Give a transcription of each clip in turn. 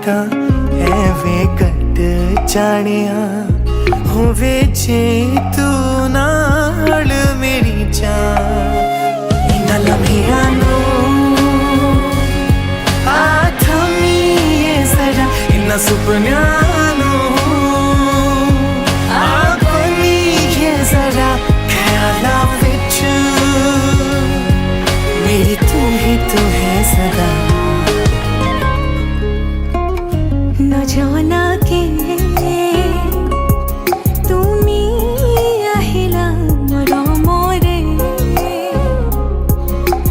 ਤਾਂ ਐਵੇਂ ਕੱਟ ਜਾਣਿਆ ਹੋਵੇ ਜੇ ਤੂੰ ਨਾਲ ਮੇਰੀ ਜਾਨ ਇਹਨਾਂ ਲਮਹਿਆਂ ਨੂੰ ਆ ਥਮੀਏ ਜ਼ਰਾ ਇਹਨਾਂ ਸੁਪਨਿਆਂ ਨੂੰ ਆ ਬਣੀਏ ਜ਼ਰਾ ਖਿਆਲਾਂ ਵਿੱਚ मेरी तू ही तू है सदा न जाना के तुमी আহিলা মৰমৰে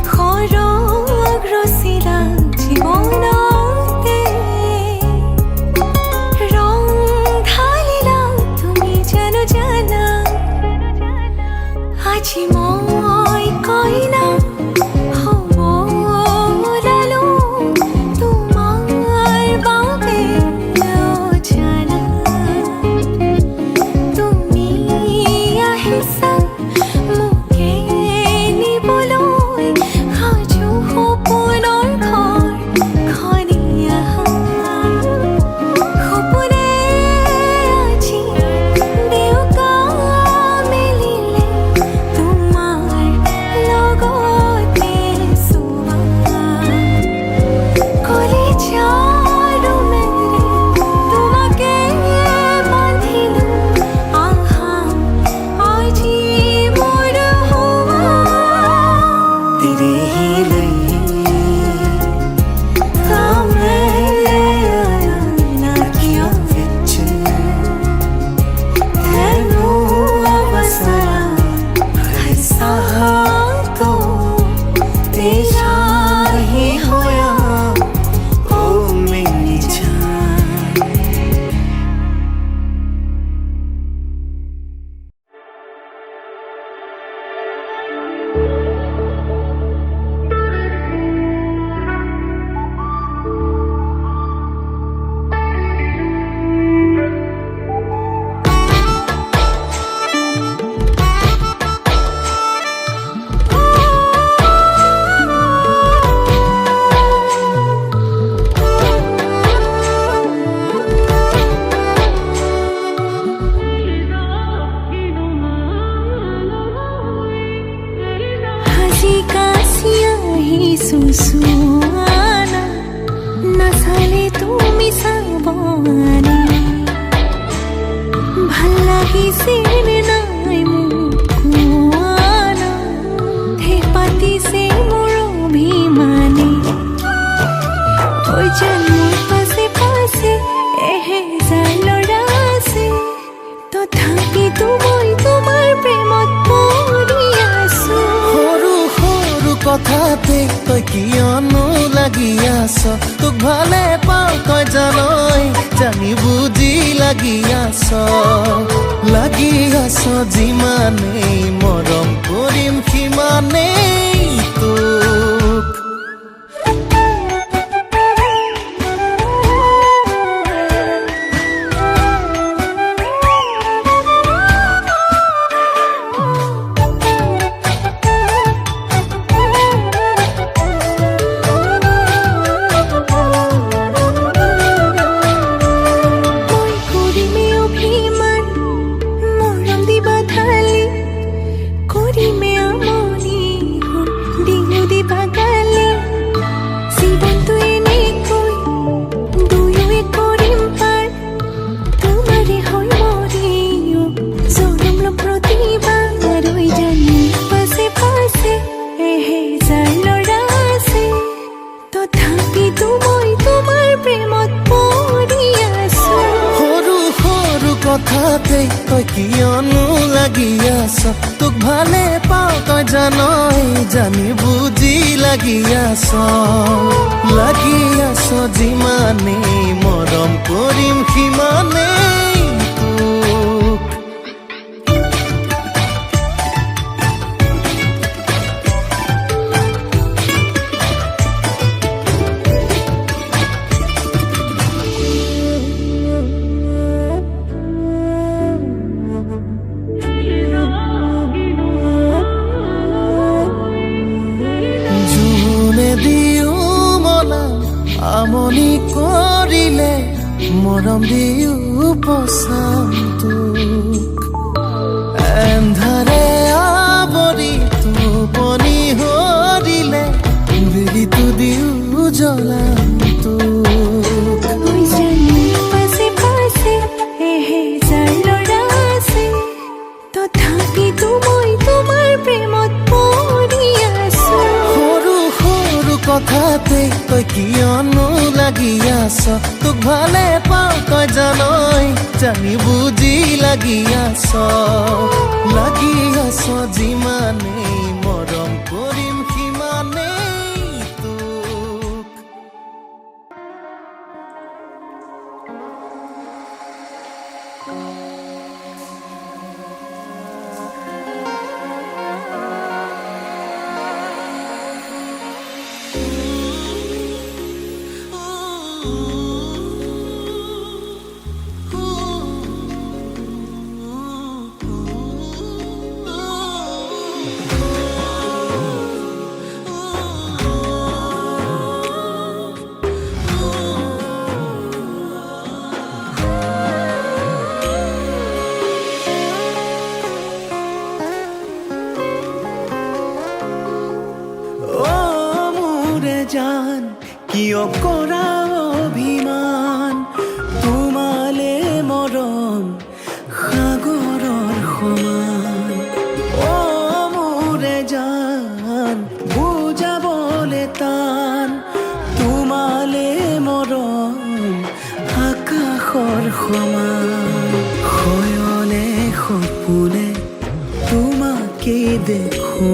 খৰগ ৰচিলা জীৱনতে ৰং ঢালিলা তুমি জানো জানা আজি মই কইনা সুসুয়ানা নাচালে তুমি চাবনে ভাল লাগিছে নাই মোক কোৱানা ঢেৰ পাতিছে মোৰ অভিমানে ঐ জান মোৰ পাছে পাছে এহেজাৰ ল'ৰা আছে তথাপিতো মই তোমাৰ প্ৰেমত পৰি আছো সৰু সৰু কথাতে তই কিয়নো লাগি আছ তোক ভালে পাওঁ তই জানই জানি বুজি লাগি আছ যিমানেই মৰম কৰিম সিমানেই তোক কথাতে তই কিয়নো লাগি আছ তোক ভালে পাওঁ তই জানই জানি বুজি লাগি আছ যিমানেই মৰম কৰিম সিমানেই তোক আমনি কৰিলে মৰম দিও পচাম তোক এন্ধাৰে আৱৰি টোপনি হৰিলে বেলিটো দিও জ্বলাম তোক পাছে পাছে এহেজাৰ ল'ৰা আছে তথাপিতো মই তোমাৰ প্ৰেমত পৰি আছো সৰু সৰু কথাতে তই কিয়নো লাগি আছ তোক ভালে পাওঁ তই জানই জানি বুজি লাগি আছ যিমানেই মৰম কৰিম সিমানেই তোক জান কিয় কৰা অভিমান তোমালে মৰম সাগৰৰ সমান অ মোৰে জান বুজাবলে টান তোমালে মৰম আকাশৰ সমান শয়নে সপোনে তোমাকে দেখো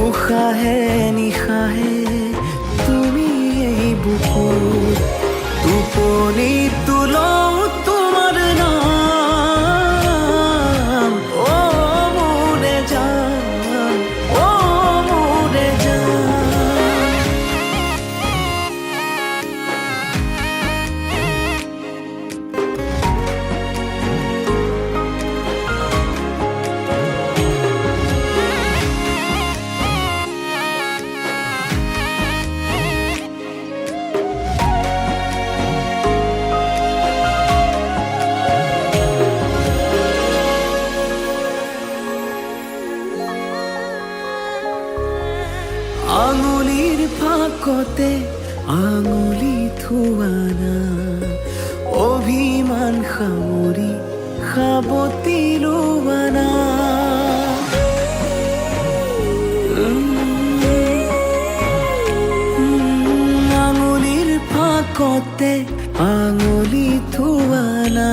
উশাহে নিশাহে তুমি এই বুকুত টোপনি তুলও তোমাৰ নাম অ মোৰে জান অ মোৰে জান আঙুলিৰ ফাকতে আঙুলি থোৱানা অভিমান সামৰি সাবতি লোৱানা আঙুলিৰ ফাকতে আঙুলি থোৱানা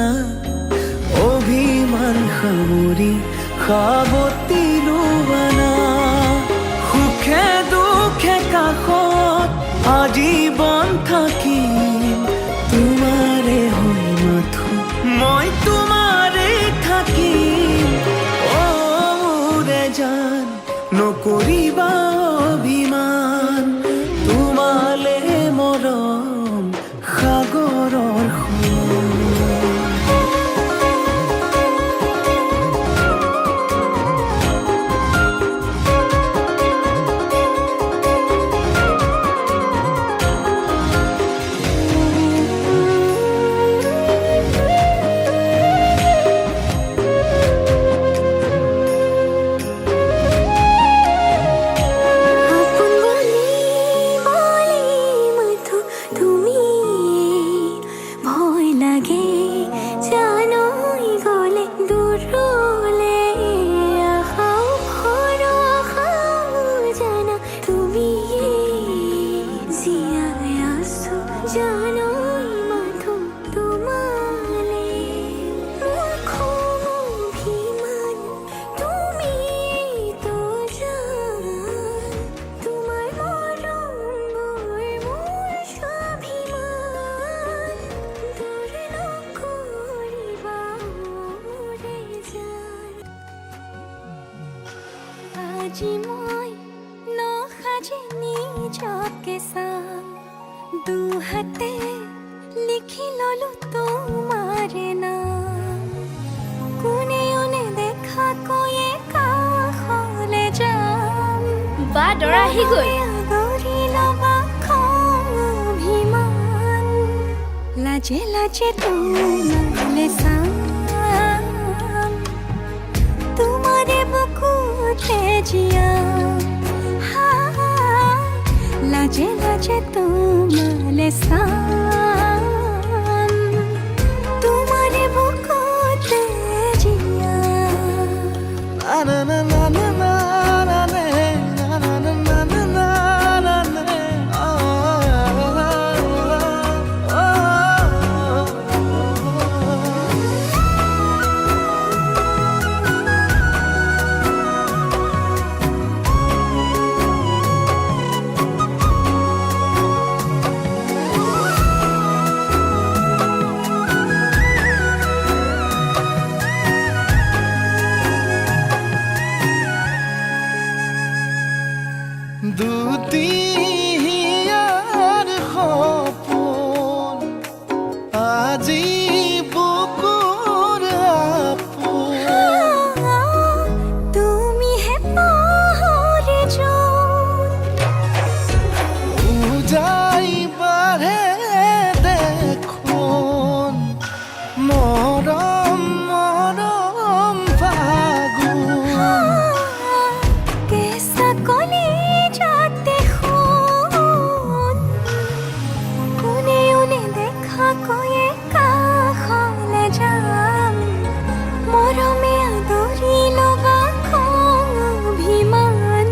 অভিমান সামৰি সাবতি লোৱানা সুখে দুখে কাষত আজীৱন থাকিম তোমাৰে হৈ মাথো মই তোমাৰে থাকিম অ মোৰে জান নকৰিবা অভিমান তোমালে মৰম সাগৰৰ সমান আজি মই নসাজে নিজকে চাম দুহাতে লিখি ললো তোমাৰে নাম কোনেও নেদেখা কৈয়ে কাষলে যাম বা দৰা আহি গ'ল আগৰি লবা খং অভিমান লাজে লাজে তোমালে চাম তোমাৰে বুকুতে জিয়াম লাজে লাজে তোমালে চাম তোমাৰে বুকুতে জিয়াম না না না না না না না না না না না না না না দুটিয়াৰ সপোন আজি বুকুৰ আপোন তুমিহে পাহৰি যোন উজাই বাঢ়ে দেখোন মৰম মৰম ফাগুন কেঁচা কলিজাতে সোণ কোনেও নেদেখাকৈয়ে কাষলে যাম মৰমে আদৰি ল'বা অভিমান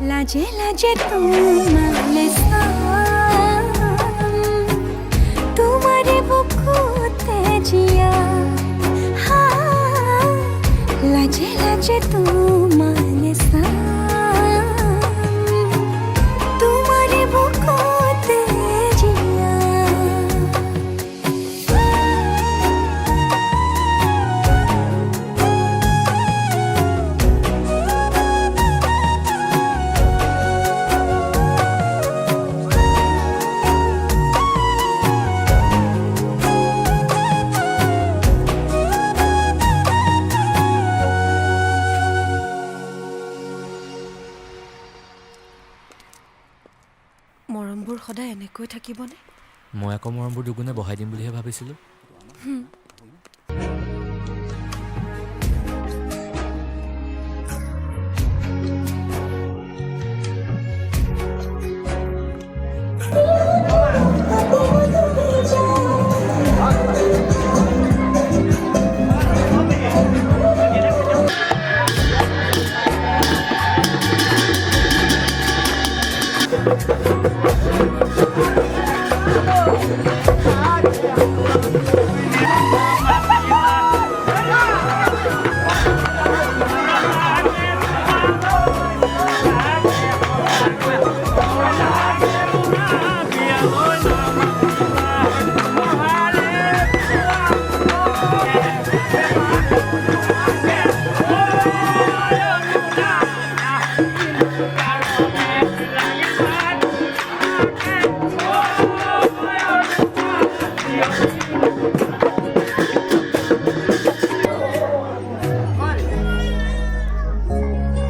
লাজে লাজে তোমালে চাম তোমাৰে বুকুতে জিয়া লাজে লাজে তোমালে চাম তোমাৰে বুকুতে জিয়া মৰমবোৰ সদায় এনেকৈ থাকিবনে? মই আকৌ মৰমবোৰ দুগুণে বঢ়াই দিম বুলিহে ভাবিছিলোঁ।